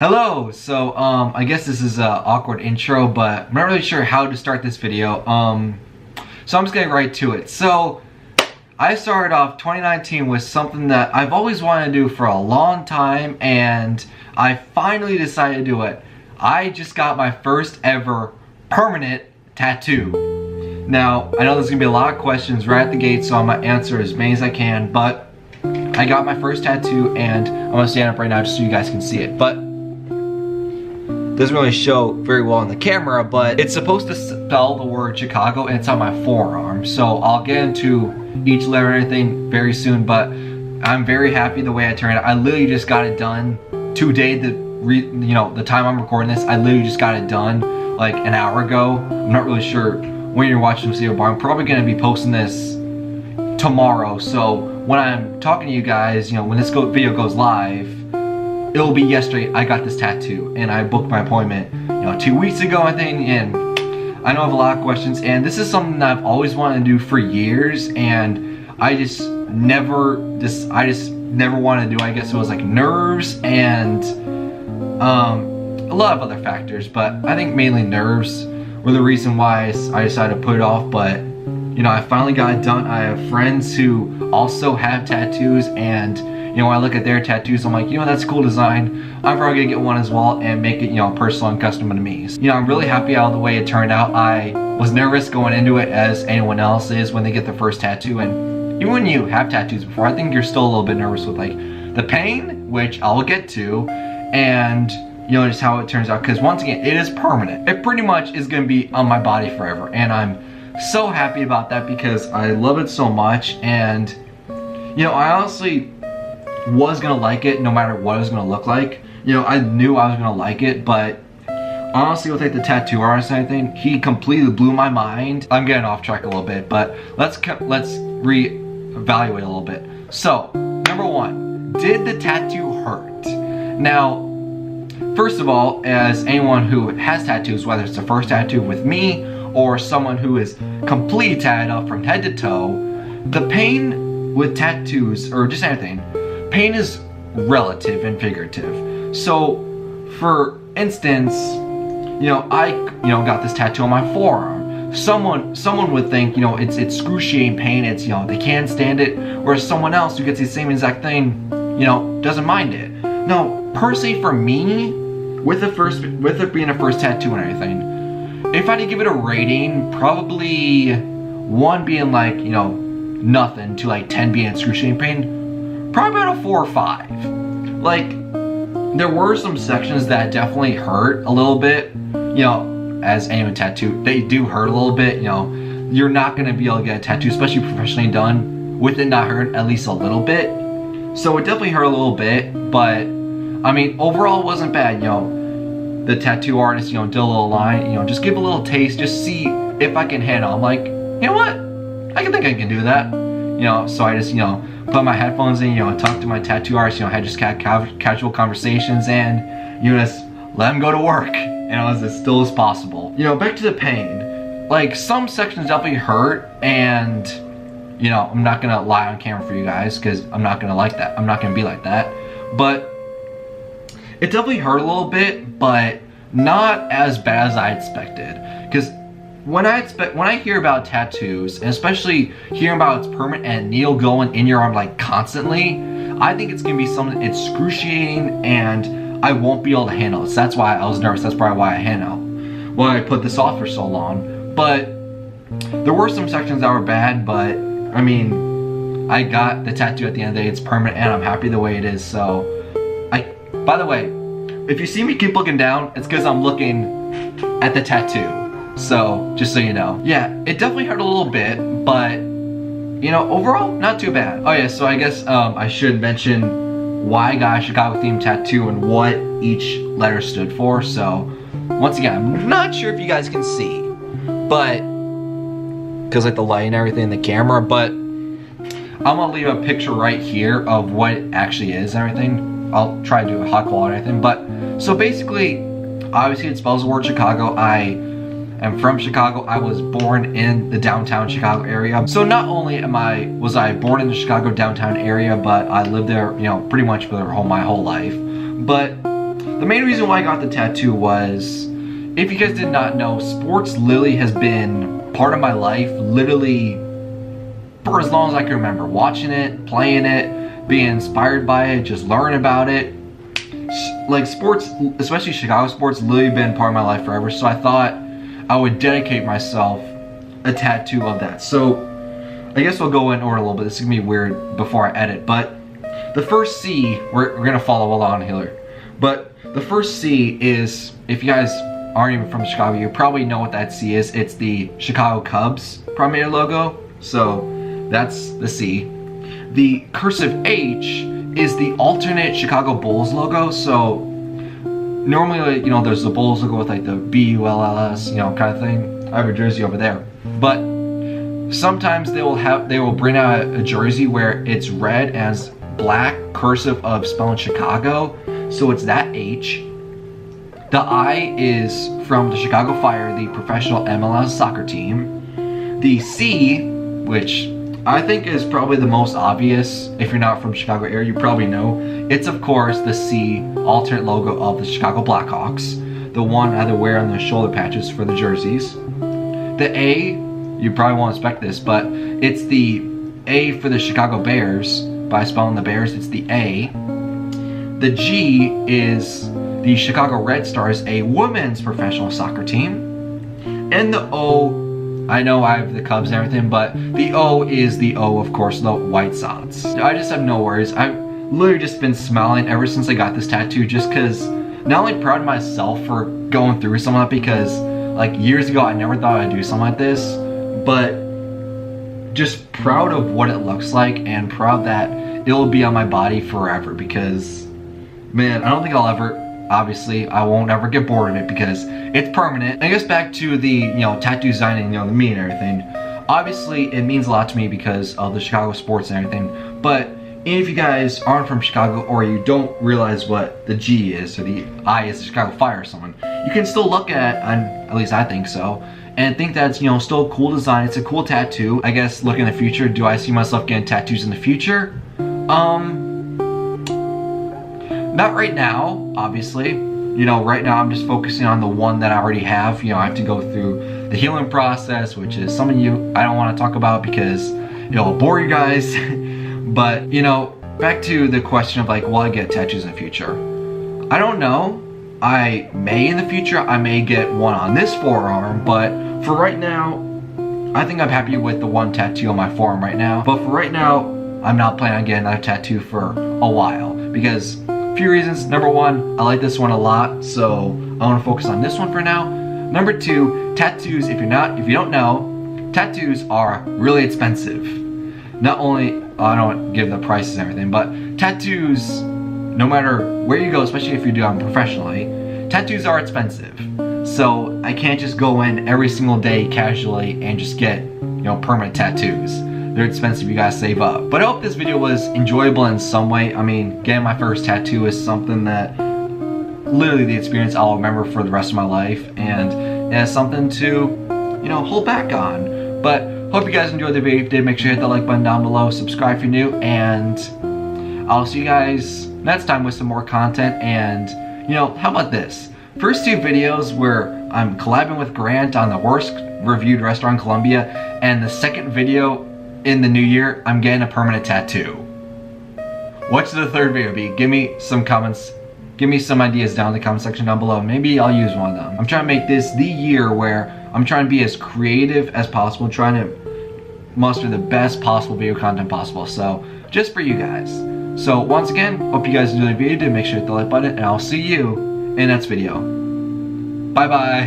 Hello, I guess this is an awkward intro, but I'm not really sure how to start this video. So I'm just getting right to it. So I started off 2019 with something that I've always wanted to do for a long time, and I finally decided to do it. I just got my first ever permanent tattoo. Now, I know there's gonna be a lot of questions right at the gate, so I'm gonna answer as many as I can, but I got my first tattoo, and I'm gonna stand up right now just so you guys can see it. But doesn't really show very well on the camera, but it's supposed to spell the word Chicago, and it's on my forearm. So I'll get into each letter and everything very soon, but I'm very happy the way I turned out. I literally just got it done today. The time I'm recording this, I literally just got it done like an hour ago. I'm not really sure when you're watching this video, but I'm probably gonna be posting this tomorrow. So when I'm talking to you guys, when this video goes live, it'll be yesterday I got this tattoo, and I booked my appointment 2 weeks ago, I think. And I know I have a lot of questions, and this is something that I've always wanted to do for years, and I just never wanted to do. I guess it was like nerves and a lot of other factors, but I think mainly nerves were the reason why I decided to put it off. But I finally got it done. I have friends who also have tattoos, and when I look at their tattoos, I'm like, that's a cool design. I'm probably gonna get one as well and make it, personal and custom to me. I'm really happy how the way it turned out. I was nervous going into it, as anyone else is when they get their first tattoo. And even when you have tattoos before, I think you're still a little bit nervous with like the pain, which I'll get to, and just how it turns out. Because once again, it is permanent. It pretty much is gonna be on my body forever, and I'm so happy about that because I love it so much. And I honestly was gonna like it no matter what it was gonna look like. I knew I was gonna like it, but honestly with like the tattoo artist and everything, he completely blew my mind. I'm getting off track a little bit, but let's re-evaluate a little bit. So, number one, did the tattoo hurt? Now, first of all, as anyone who has tattoos, whether it's the first tattoo with me or someone who is completely tatted up from head to toe, the pain with tattoos, or just anything, pain is relative and figurative. So, for instance, I got this tattoo on my forearm. Someone would think, it's excruciating pain. It's they can't stand it. Whereas someone else who gets the same exact thing, doesn't mind it. No, personally for me, with it being a first tattoo and everything, if I had to give it a rating, probably 1 being like nothing to like 10 being excruciating pain. Probably about a 4 or 5. Like, there were some sections that definitely hurt a little bit. As anyone tattoo, they do hurt a little bit. You're not gonna be able to get a tattoo, especially professionally done, with it not hurt at least a little bit. So it definitely hurt a little bit, but I mean, overall it wasn't bad. The tattoo artist, did a little line, just give a little taste, just see if I can handle. I'm like, what? I think I can do that. So I just, put my headphones in, talk to my tattoo artist, had just casual conversations, and just let him go to work, and it was as still as possible. Back to the pain. Like, some sections definitely hurt, and I'm not gonna lie on camera for you guys, because I'm not gonna like that. I'm not gonna be like that. But it definitely hurt a little bit, but not as bad as I expected. Because when I hear about tattoos, and especially hearing about it's permanent and needle going in your arm like constantly, I think it's gonna be something excruciating, and I won't be able to handle it. So that's why I was nervous. That's probably why I put this off for so long. But there were some sections that were bad, but I mean, I got the tattoo at the end of the day. It's permanent, and I'm happy the way it is. So, by the way, if you see me keep looking down, it's because I'm looking at the tattoo. So, just so you know. Yeah, it definitely hurt a little bit, but, overall, not too bad. Oh yeah, so I guess I should mention why I got a Chicago themed tattoo and what each letter stood for. So, once again, I'm not sure if you guys can see, but, because like the light and everything in the camera, but I'm gonna leave a picture right here of what it actually is and everything. I'll try to do a hot quality and everything, but, so basically, obviously it spells the word Chicago. I am from Chicago. I was born in the downtown Chicago area. So not only was I born in the Chicago downtown area, but I lived there, pretty much for my whole life. But the main reason why I got the tattoo was, if you guys did not know, sports literally has been part of my life, literally for as long as I can remember. Watching it, playing it, being inspired by it, just learning about it. Like sports, especially Chicago sports, literally been part of my life forever. So I thought I would dedicate myself a tattoo of that. So I guess we'll go in order a little bit. This is gonna be weird before I edit, but the first C, we're gonna follow along here. But the first C is, if you guys aren't even from Chicago, you probably know what that C is. It's the Chicago Cubs primary logo. So that's the C. The cursive H is the alternate Chicago Bulls logo. So normally, you know, there's the Bulls logo with like the B-U-L-L-S, you know, kind of thing. I have a jersey over there. But sometimes they will bring out a jersey where it's red as black cursive of spelling Chicago. So it's that H. The I is from the Chicago Fire, the professional MLS soccer team. The C, which I think is probably the most obvious. If you're not from Chicago area, you probably know. It's of course the C, alternate logo of the Chicago Blackhawks. The one I either wear on the shoulder patches for the jerseys. The A, you probably won't expect this, but it's the A for the Chicago Bears. By spelling the Bears, it's the A. The G is the Chicago Red Stars, a women's professional soccer team. And the O, I know I have the Cubs and everything, but the O is the O, of course, the White Sox. I just have no worries. I've literally just been smiling ever since I got this tattoo, just because not only proud of myself for going through something like that, because like years ago I never thought I'd do something like this, but just proud of what it looks like and proud that it'll be on my body forever, because man, I don't think I'll ever, obviously I won't ever get bored of it because it's permanent. I guess back to the, you know, tattoo design and, you know, the meaning and everything. Obviously it means a lot to me because of the Chicago sports and everything, but if you guys aren't from Chicago or you don't realize what the G is or the I is the Chicago Fire or someone, you can still look at least I think so, and think that's, you know, still a cool design. It's a cool tattoo. I guess look in the future, do I see myself getting tattoos in the future? Not right now, obviously. You know, right now I'm just focusing on the one that I already have. You know, I have to go through the healing process, which is some of you I don't want to talk about because it'll bore you guys. But, you know, back to the question of like, will I get tattoos in the future? I don't know. I may in the future. I may get one on this forearm, but for right now, I think I'm happy with the one tattoo on my forearm right now. But for right now, I'm not planning on getting another tattoo for a while because a few reasons. Number one, I like this one a lot, so I want to focus on this one for now. Number two, tattoos, if you don't know, tattoos are really expensive. Not only, I don't give the prices and everything, but tattoos, no matter where you go, especially if you do them professionally, tattoos are expensive. So I can't just go in every single day casually and just get, you know, permanent tattoos. They're expensive, you gotta save up. But I hope this video was enjoyable in some way. I mean, getting my first tattoo is something that literally the experience I'll remember for the rest of my life, and it's something to, you know, hold back on. But hope you guys enjoyed the video. If you did, make sure you hit that like button down below, subscribe if you're new, and I'll see you guys next time with some more content. And, you know, how about this? First two videos where I'm collabing with Grant on the worst reviewed restaurant in Columbia, and the second video in the new year, I'm getting a permanent tattoo. What's the third video be? Give me some comments. Give me some ideas down in the comment section down below. Maybe I'll use one of them. I'm trying to make this the year where I'm trying to be as creative as possible, trying to muster the best possible video content possible. So, just for you guys. So, once again, hope you guys enjoyed the video. Make sure to hit the like button, and I'll see you in the next video. Bye bye.